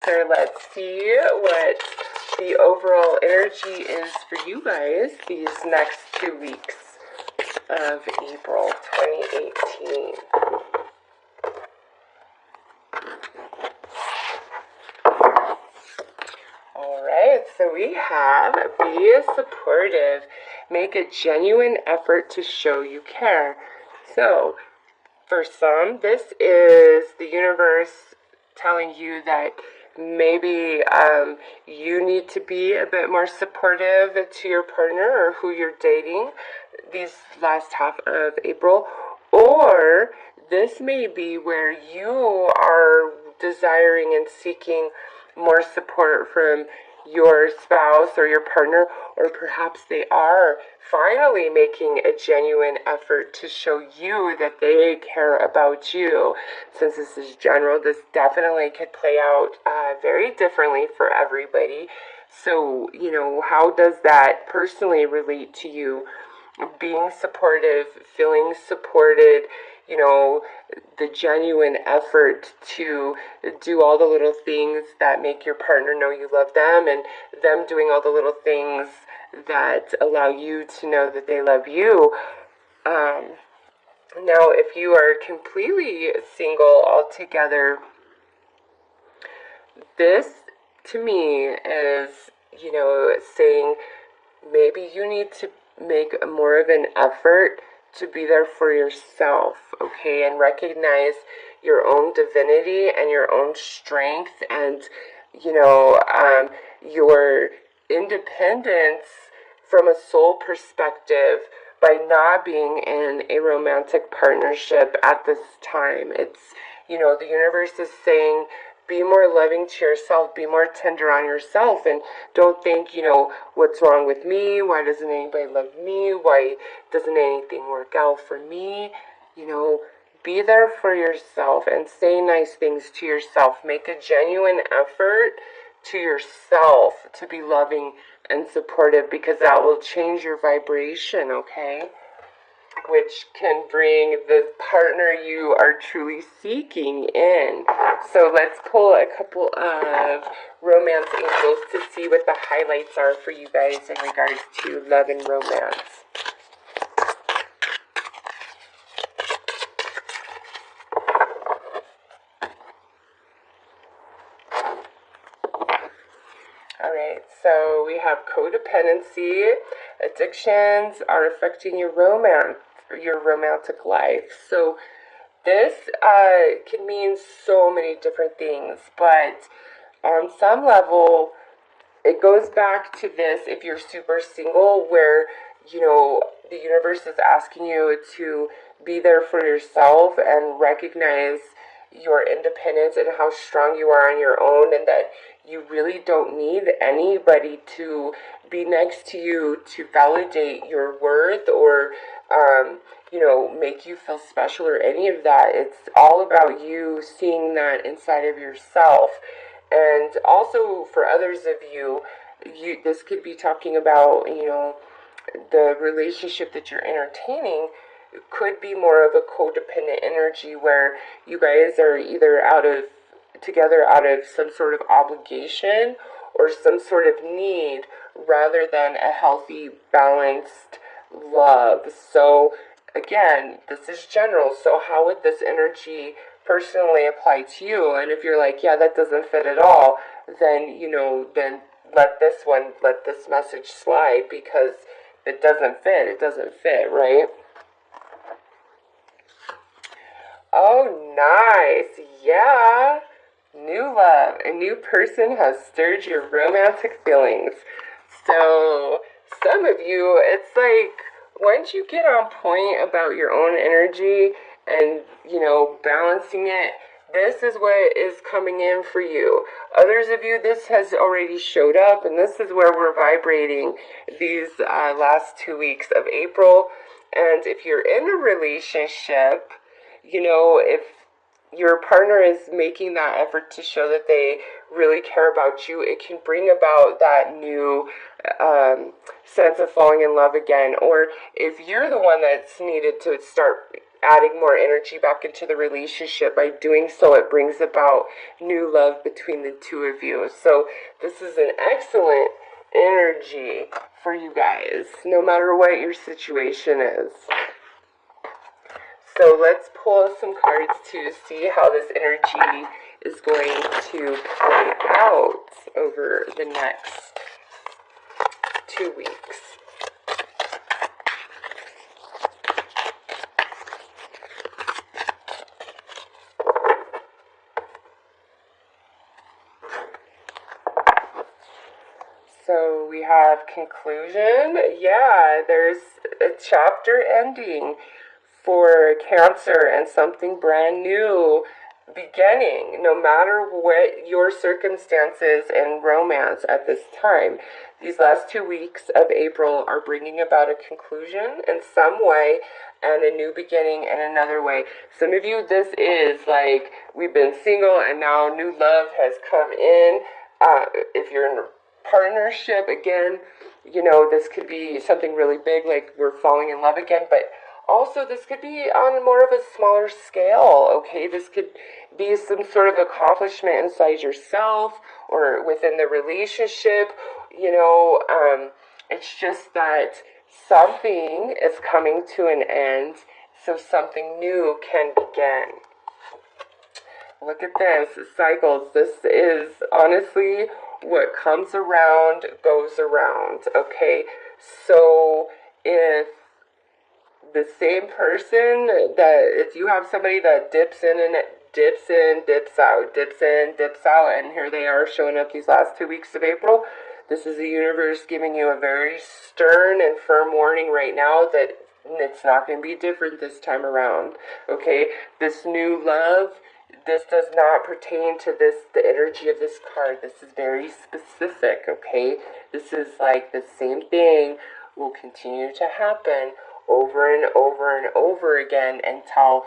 So let's see what the overall energy is for you guys these next 2 weeks of April 2018. Alright, so we have be supportive. Make a genuine effort to show you care. So, for some, this is the universe telling you that maybe you need to be a bit more supportive to your partner or who you're dating these last half of April. Or this may be where you are desiring and seeking more support from your spouse or your partner, or perhaps they are finally making a genuine effort to show you that they care about you. Since this is general, this definitely could play out very differently for everybody. So, how does that personally relate to you? Being supportive, feeling supported, the genuine effort to do all the little things that make your partner know you love them, and them doing all the little things that allow you to know that they love you. Now, if you are completely single altogether, this to me is, saying maybe you need to make more of an effort to be there for yourself, okay, and recognize your own divinity and your own strength and, your independence from a soul perspective by not being in a romantic partnership at this time. It's, the universe is saying, be more loving to yourself, be more tender on yourself, and don't think, what's wrong with me? Why doesn't anybody love me? Why doesn't anything work out for me? Be there for yourself and say nice things to yourself. Make a genuine effort to yourself to be loving and supportive, because that will change your vibration, okay? Which can bring the partner you are truly seeking in. So let's pull a couple of romance angels to see what the highlights are for you guys in regards to love and romance. Alright, so we have codependency. Addictions are affecting your romantic life. So this can mean so many different things, but on some level, it goes back to this: if you're super single, where, the universe is asking you to be there for yourself and recognize your independence and how strong you are on your own, and that you really don't need anybody to be next to you to validate your worth or make you feel special or any of that. It's all about you seeing that inside of yourself. And also for others of you, this could be talking about, the relationship that you're entertaining could be more of a codependent energy where you guys are either together out of some sort of obligation or some sort of need, rather than a healthy, balanced love. So again, this is general. So how would this energy personally apply to you? And if you're like, yeah, that doesn't fit at all, then, then let this message slide, because if it doesn't fit, right? Oh, nice. Yeah. New love. A new person has stirred your romantic feelings. So, some of you, it's like, once you get on point about your own energy and, balancing it, this is what is coming in for you. Others of you, this has already showed up, and this is where we're vibrating these last 2 weeks of April. And if you're in a relationship, if your partner is making that effort to show that they really care about you, it can bring about that new sense of falling in love again. Or if you're the one that's needed to start adding more energy back into the relationship. By doing so, it brings about new love between the two of you. So this is an excellent energy for you guys, no matter what your situation is. So let's pull some cards to see how this energy is going to play out over the next 2 weeks. So we have conclusion. Yeah, there's a chapter ending for Cancer and something brand new beginning, no matter what your circumstances and romance at this time. These last 2 weeks of April are bringing about a conclusion in some way and a new beginning in another way. Some of you, this is like, we've been single and now new love has come in. If you're in a partnership, again, you know, this could be something really big, like we're falling in love again, but also this could be on more of a smaller scale, okay? This could be some sort of accomplishment inside yourself or within the relationship, you know. It's just that something is coming to an end, so something new can begin. Look at this, cycles. This is honestly what comes around goes around, okay? So if the same person if you have somebody that dips in, dips out, dips in, dips out, and here they are showing up these last 2 weeks of April, this is the universe giving you a very stern and firm warning right now that it's not going to be different this time around, okay? This new love, this does not pertain to the energy of this card. This is very specific, okay? This is like the same thing will continue to happen over and over and over again until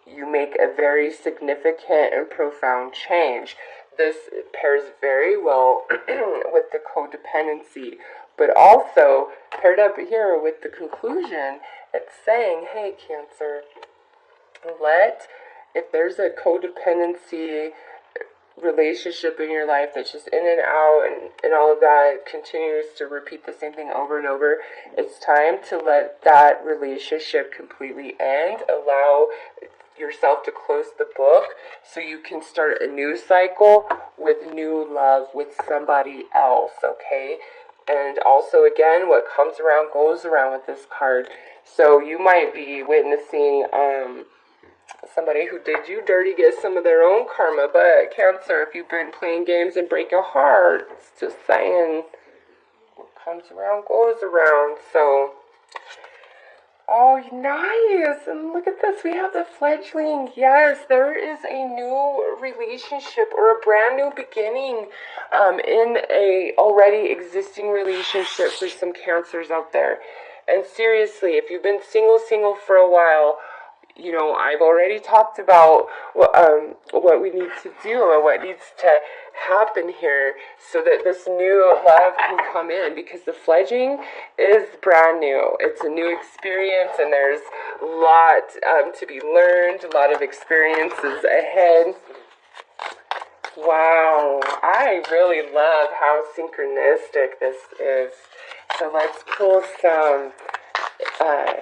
you make a very significant and profound change. This pairs very well with the codependency, but also paired up here with the conclusion. It's saying, hey, Cancer, if there's a codependency relationship in your life that's just in and out and all of that continues to repeat the same thing over and over, it's time to let that relationship completely end. Allow yourself to close the book so you can start a new cycle with new love with somebody else, okay? And also, again, what comes around goes around with this card. So you might be witnessing somebody who did you dirty get some of their own karma. But Cancer, if you've been playing games and breaking hearts, just saying, what comes around goes around. So, oh, nice. And look at this, we have the fledgling. Yes, there is a new relationship or a brand new beginning in a already existing relationship for some Cancers out there. And seriously, if you've been single for a while, you know, I've already talked about what we need to do or what needs to happen here so that this new love can come in, because the fledging is brand new. It's a new experience and there's a lot to be learned, a lot of experiences ahead. Wow, I really love how synchronistic this is. So let's pull some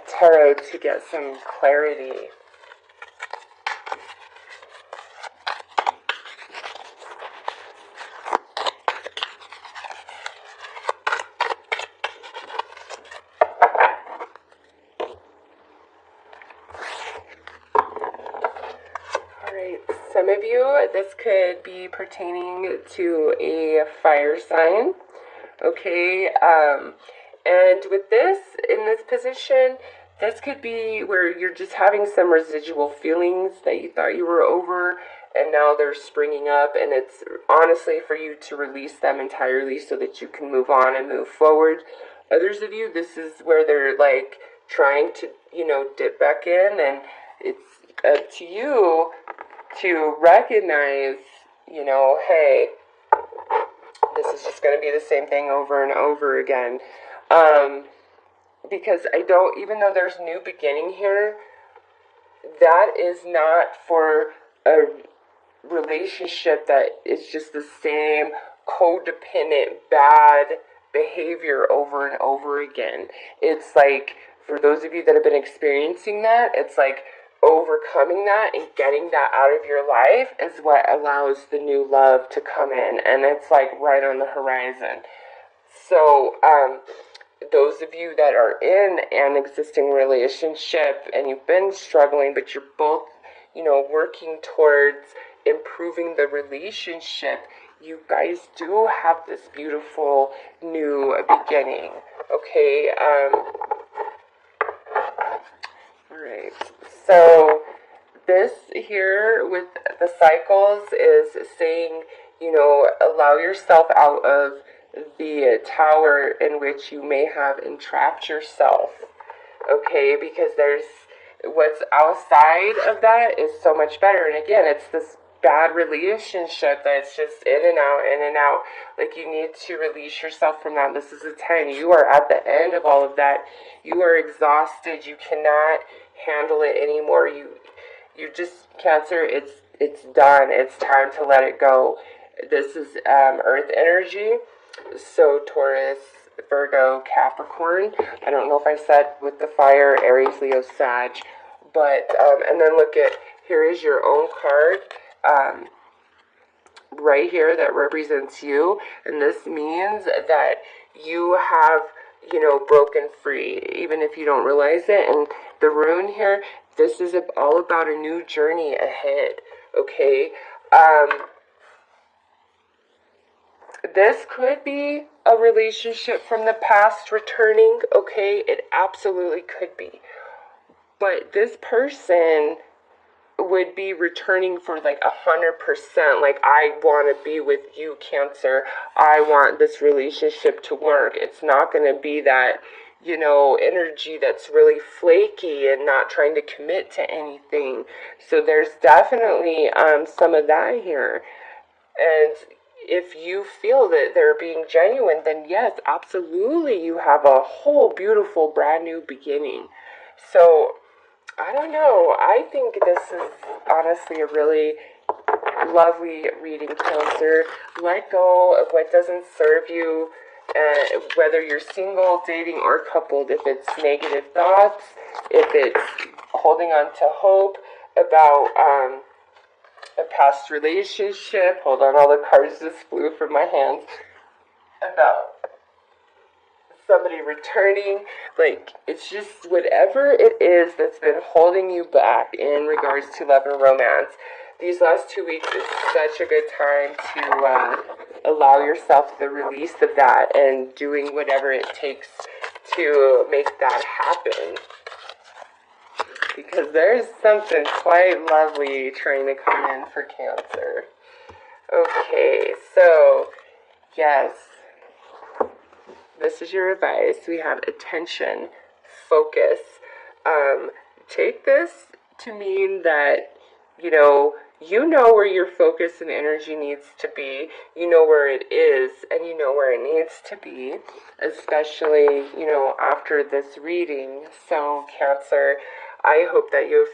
tarot to get some clarity. Alright, some of you, this could be pertaining to a fire sign. Okay, and with this, in this position, this could be where you're just having some residual feelings that you thought you were over, and now they're springing up, and it's honestly for you to release them entirely so that you can move on and move forward. Others of you, this is where they're like trying to, you know, dip back in, and it's up to you to recognize, you know, hey, this is just going to be the same thing over and over again. Because I don't, even though there's new beginning here, that is not for a relationship that is just the same codependent bad behavior over and over again. It's like, for those of you that have been experiencing that, it's like overcoming that and getting that out of your life is what allows the new love to come in, and it's like right on the horizon. So those of you that are in an existing relationship and you've been struggling, but you're both, working towards improving the relationship, you guys do have this beautiful new beginning. Okay. All right. So this here with the cycles is saying, allow yourself out of the tower in which you may have entrapped yourself. Okay, because there's what's outside of that is so much better. And again, it's this bad relationship that's just in and out, in and out. Like, you need to release yourself from that. This is a 10. You are at the end of all of that. You are exhausted. You cannot handle it anymore. You just, Cancer, it's done. It's time to let it go. This is earth energy. So Taurus, Virgo, Capricorn. I don't know if I said with the fire, Aries, Leo, Sag. But, and then look at, here is your own card. Right here that represents you, and this means that you have, broken free, even if you don't realize it. And the rune here, this is all about a new journey ahead. Okay, this could be a relationship from the past returning. Okay, it absolutely could be, but this person would be returning for like 100%. Like, I want to be with you, Cancer. I want this relationship to work. It's not going to be that, energy that's really flaky and not trying to commit to anything. So there's definitely some of that here. And if you feel that they're being genuine, then yes, absolutely, you have a whole beautiful brand new beginning. So I don't know. I think this is honestly a really lovely reading, Cancer. Let go of what doesn't serve you, whether you're single, dating, or coupled. If it's negative thoughts, if it's holding on to hope about a past relationship. Hold on, all the cards just flew from my hands. About somebody returning, like, it's just whatever it is that's been holding you back in regards to love and romance. These last 2 weeks is such a good time to allow yourself the release of that and doing whatever it takes to make that happen. Because there's something quite lovely trying to come in for Cancer. Okay, so, yes. This is your advice. We have attention, focus. Take this to mean that, you know where your focus and energy needs to be. You know where it is, and you know where it needs to be, especially, after this reading. So, Cancer, I hope that you've